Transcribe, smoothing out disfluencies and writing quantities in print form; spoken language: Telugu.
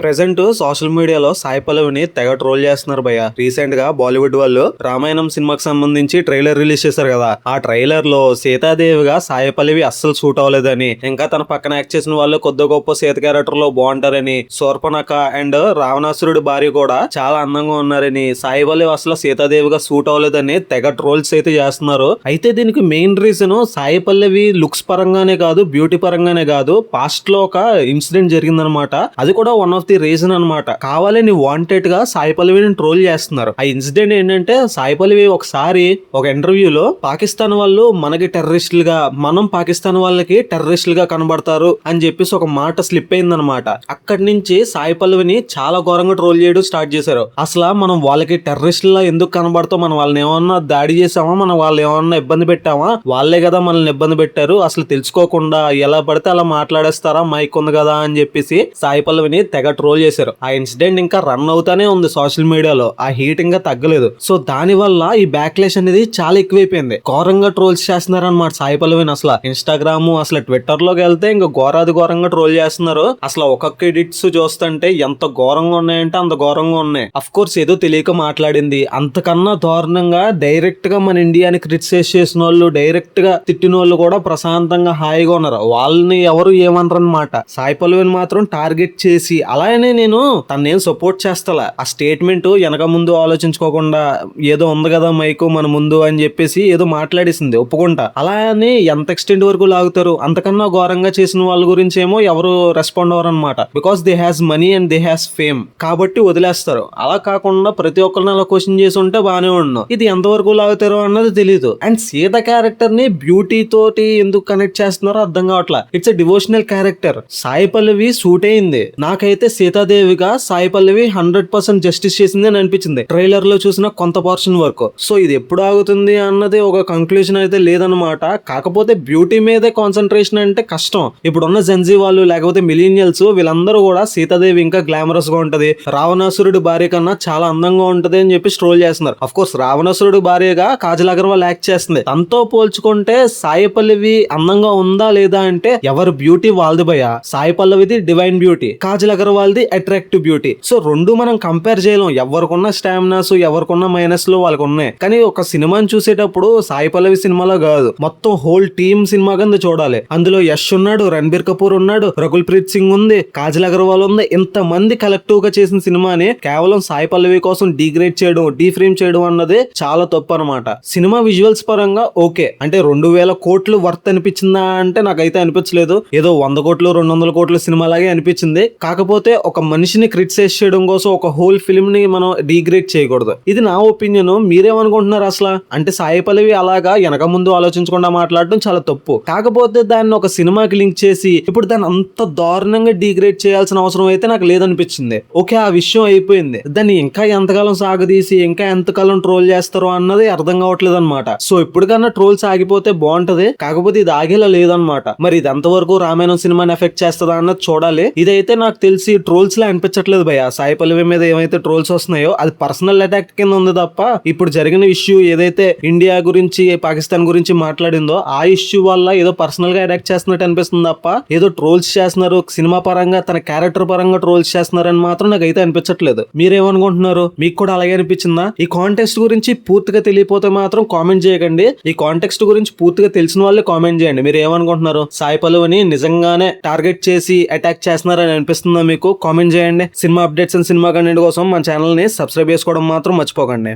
ప్రెసెంట్ సోషల్ మీడియాలో సాయి పల్లవిని తెగ ట్రోల్ చేస్తున్నారు భయ్య. రీసెంట్ గా బాలీవుడ్ వాళ్ళు రామాయణం సినిమాకి సంబంధించి ట్రైలర్ రిలీజ్ చేశారు కదా. ఆ ట్రైలర్ లో సీతాదేవిగా సాయి పల్లవి అస్సలు సూట్ అవ్వలేదని, ఇంకా తన పక్కన యాక్ట్ చేసిన వాళ్ళు కొద్ది గొప్ప సీత క్యారెక్టర్ లో బాగుంటారని, శూర్పణఖ అండ్ రావణాసురుడి భార్య కూడా చాలా అందంగా ఉన్నారని, సాయి పల్లవి అసలు సీతాదేవిగా సూట్ అవ్వలేదని తెగ ట్రోల్స్ అయితే చేస్తున్నారు. అయితే దీనికి main reason Sai Pallavi looks పరంగానే కాదు, బ్యూటీ పరంగానే కాదు, పాస్ట్ లో ఒక ఇన్సిడెంట్ జరిగిందనమాట. అది కూడా వన్ ఆఫ్ ది రీజన్ అనమాట. కావాలని వాంటెడ్ గా సాయి పల్లవిని ట్రోల్ చేస్తున్నారు. ఆ ఇన్సిడెంట్ ఏంటంటే, సాయి పల్లవి ఒకసారి ఒక ఇంటర్వ్యూలో పాకిస్తాన్ వాళ్ళు మనకి టెర్రరిస్టులుగా, మనం పాకిస్తాన్ వాళ్ళకి టెర్రరిస్టులుగా కనబడతారు అని చెప్పేసి ఒక మాట స్లిప్ అయిందనమాట. అక్కడి నుంచి సాయి పల్లవిని చాలా ఘోరంగా ట్రోల్ చేయడం స్టార్ట్ చేశారు. అసలు మనం వాళ్ళకి టెర్రరిస్టులా ఎందుకు కనబడతాం, మనం వాళ్ళని ఏమన్నా దాడి చేసామా, మనం వాళ్ళు ఏమన్నా ఇబ్బంది పెట్టామా, వాళ్ళే కదా మనల్ని ఇబ్బంది పెట్టారు, అసలు తెలుసుకోకుండా ఎలా పడితే అలా మాట్లాడేస్తారా, మైక్ ఉంది కదా అని చెప్పేసి సాయి పల్లవిని తెగ ట్రోల్ చేశారు. ఆ ఇన్సిడెంట్ ఇంకా రన్ అవుతానే ఉంది సోషల్ మీడియాలో. ఆ హీట్ ఇంకా తగ్గలేదు. సో దాని వల్ల ఈ బ్యాక్లేష్ అనేది చాలా ఎక్కువైపోయింది. ఘోరంగా ట్రోల్స్ చేస్తున్నారు అనమాట సాయి పల్లవిని. అసలు ఇన్స్టాగ్రామ్, అసలు ట్విట్టర్ లోకి వెళ్తే ఇంకా ఘోరంగా ట్రోల్ చేస్తున్నారు. అసలు ఒక్కొక్క ఎడిట్స్ చూస్తుంటే ఎంత ఘోరంగా ఉన్నాయంటే అంత ఘోరంగా ఉన్నాయి. అఫ్ కోర్స్ ఏదో తెలియక మాట్లాడింది, అంతకన్నా దారుణంగా డైరెక్ట్ గా మన ఇండియాని క్రిటిసైజ్ చేసిన వాళ్ళు, డైరెక్ట్ గా తిట్టిన వాళ్ళు కూడా ప్రశాంతంగా హాయిగా ఉన్నారు. వాళ్ళని ఎవరు ఏమనరు అనమాట. సాయి పల్లవిని మాత్రం టార్గెట్ చేసి, అలానే నేను తన్నేం సపోర్ట్ చేస్తలా. ఆ స్టేట్మెంట్ వెనక ముందు ఆలోచించుకోకుండా ఏదో ఉంది కదా మైకు మన ముందు అని చెప్పేసి ఏదో మాట్లాడేసింది, ఒప్పుకుంటా. అలా అని ఎంత ఎక్స్టెంట్ వరకు లాగుతారు. అంతకన్నా ఘోరంగా చేసిన వాళ్ళ గురించి ఏమో ఎవరు రెస్పాండ్ అవ్వరు అనమాట. Because they has money and they has fame కాబట్టి వదిలేస్తారు. అలా కాకుండా ప్రతి ఒక్కరిని అలా క్వశ్చన్ చేసి ఉంటే బానే ఉన్నాం. ఇది ఎంతవరకు లాగుతారో అన్నది తెలియదు. అండ్ సీత క్యారెక్టర్ ని బ్యూటీ తోటి ఎందుకు కనెక్ట్ చేస్తున్నారో అర్థం కావట్లా. It's a devotional character. Sai Pallavi suit అయింది. నాకైతే సీతాదేవిగా సాయి పల్లవి 100% జస్టిస్ చేసింది అని అనిపించింది ట్రైలర్ లో చూసిన కొంత పోర్షన్ వరకు. సో ఇది ఎప్పుడు ఆగుతుంది అన్నది ఒక కంక్లూజన్ అయితే లేదనమాట. కాకపోతే బ్యూటీ మీదే కాన్సన్ట్రేషన్ అంటే కష్టం. ఇప్పుడున్న జెన్జీ వాళ్ళు లేకపోతే మిలీనియల్స్ వీళ్ళందరూ కూడా సీతాదేవి ఇంకా గ్లామరస్ గా ఉంటది, రావణాసురుడి భార్య కన్నా చాలా అందంగా ఉంటది అని చెప్పి స్ట్రోల్ చేస్తున్నారు. అఫ్ కోర్స్ రావణాసురుడి భార్యగా కాజల్ అగర్వాల్ యాక్ట్ చేస్తుంది. తనతో పోల్చుకుంటే సాయి పల్లవి అందంగా ఉందా లేదా అంటే ఎవరి బ్యూటీ వాళ్ళది భయ. సాయి పల్లవిది డివైన్ బ్యూటీ, కాజల్ అగర్వాల్ ది అట్రాక్టివ్ బ్యూటీ. సో రెండు మనం కంపేర్ చేయలేం. ఎవరికున్న స్టామినాస్, ఎవరికున్న మైనస్ లో వాళ్ళకు ఉన్నాయి. కానీ ఒక సినిమాని చూసేటప్పుడు సాయి పల్లవి సినిమాలో కాదు, మొత్తం హోల్ టీమ్ సినిమా కింద చూడాలి. అందులో యష్ ఉన్నాడు, రణబీర్ కపూర్ ఉన్నాడు, రకుల్ ప్రీత్ సింగ్ ఉంది, కాజల్ అగర్వాల్ ఉంది. ఇంత మంది కలెక్టివ్ గా చేసిన సినిమాని కేవలం సాయి పల్లవి కోసం డిగ్రేడ్ చేయడం, డీఫ్రేమ్ చేయడం అన్నది చాలా తప్పు అనమాట. సినిమా విజువల్స్ పరంగా ఓకే, అంటే 2000 కోట్లు వర్త్ అనిపించిందా అంటే నాకైతే అనిపించలేదు. ఏదో 100 కోట్లు 200 కోట్ల సినిమా లాగే అనిపించింది. కాకపోతే ఒక మనిషిని క్రిటిసైజ్ చేయడం కోసం ఒక హోల్ ఫిల్మ్ ని మనం డిగ్రేడ్ చేయకూడదు. ఇది నా ఒపీనియన్. మీరేమనుకుంటున్నారు అసలు? అంటే సాయి పల్లవి అలాగా వెనక ముందు ఆలోచించకుండా మాట్లాడడం చాలా తప్పు. కాకపోతే దాన్ని ఒక సినిమాకి లింక్ చేసి ఇప్పుడు దాన్ని అంత దారుణంగా డిగ్రేడ్ చేయాల్సిన అవసరం అయితే నాకు లేదనిపించింది. ఓకే, ఆ విషయం అయిపోయింది. దాన్ని ఇంకా ఎంతకాలం సాగదీసి ఇంకా ఎంతకాలం ట్రోల్ చేస్తారో అన్నది అర్థం కావట్లేదు అనమాట. సో ఇప్పటికన్నా ట్రోల్స్ ఆగిపోతే బాగుంటది. కాకపోతే ఇది ఆగేలా లేదనమాట. మరి ఇది ఎంతవరకు రామాయణం సినిమాని ఎఫెక్ట్ చేస్తుందా అన్నది చూడాలి. ఇదైతే నాకు తెలిసి ట్రోల్స్ లా అనిపించట్లేదు భయ్య. సాయి పల్లవి మీద ఏమైతే ట్రోల్స్ వస్తున్నాయో అది పర్సనల్ అటాక్ కింద ఉంది తప్ప, ఇప్పుడు జరిగిన ఇష్యూ ఏదైతే ఇండియా గురించి పాకిస్తాన్ గురించి మాట్లాడిందో ఆ ఇష్యూ వల్ల ఏదో పర్సనల్ గా అటాక్ చేస్తున్నట్టు అనిపిస్తుంది తప్ప, ఏదో ట్రోల్స్ చేస్తున్నారు సినిమా పరంగా, తన క్యారెక్టర్ పరంగా ట్రోల్స్ చేస్తున్నారని మాత్రం నాకైతే అనిపించట్లేదు. మీరేమనుకుంటున్నారు? మీకు కూడా అలాగే అనిపించిందా? ఈ కాంటెక్స్ట్ గురించి పూర్తిగా తెలియపోతే మాత్రం కామెంట్ చేయకండి. ఈ కాంటెక్స్ట్ గురించి పూర్తిగా తెలిసిన వాళ్ళే కామెంట్ చేయండి. మీరు ఏమనుకుంటున్నారు? సాయి పల్లవిని నిజంగానే టార్గెట్ చేసి అటాక్ చేస్తున్నారని అనిపిస్తుందా మీకు? కామెంట్ చేయండి. Cinema updates and cinema content కోసం మన ఛానల్ ని సబ్స్క్రైబ్ చేసుకోవడం మాత్రం మర్చిపోకండి.